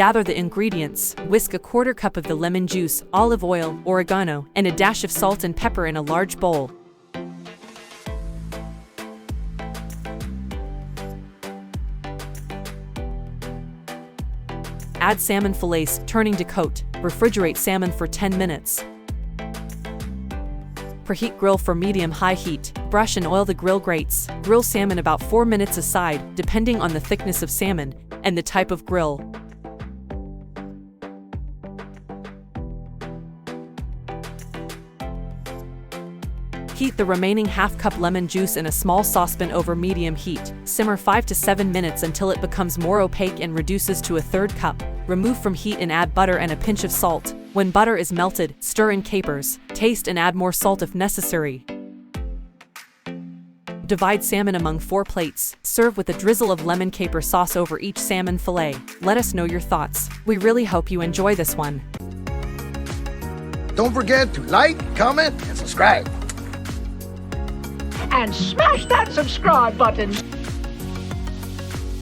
Gather the ingredients. Whisk a quarter cup of the lemon juice, olive oil, oregano, and a dash of salt and pepper in a large bowl. Add salmon fillets, turning to coat. Refrigerate salmon for 10 minutes. Preheat grill for medium-high heat. Brush and oil the grill grates. Grill salmon about 4 minutes aside, depending on the thickness of salmon and the type of grill. Heat the remaining half-cup lemon juice in a small saucepan over medium heat. Simmer 5 to 7 minutes until it becomes more opaque and reduces to a third cup. Remove from heat and add butter and a pinch of salt. When butter is melted, stir in capers. Taste and add more salt if necessary. Divide salmon among 4 plates. Serve with a drizzle of lemon caper sauce over each salmon fillet. Let us know your thoughts. We really hope you enjoy this one. Don't forget to like, comment, and subscribe. And smash that subscribe button.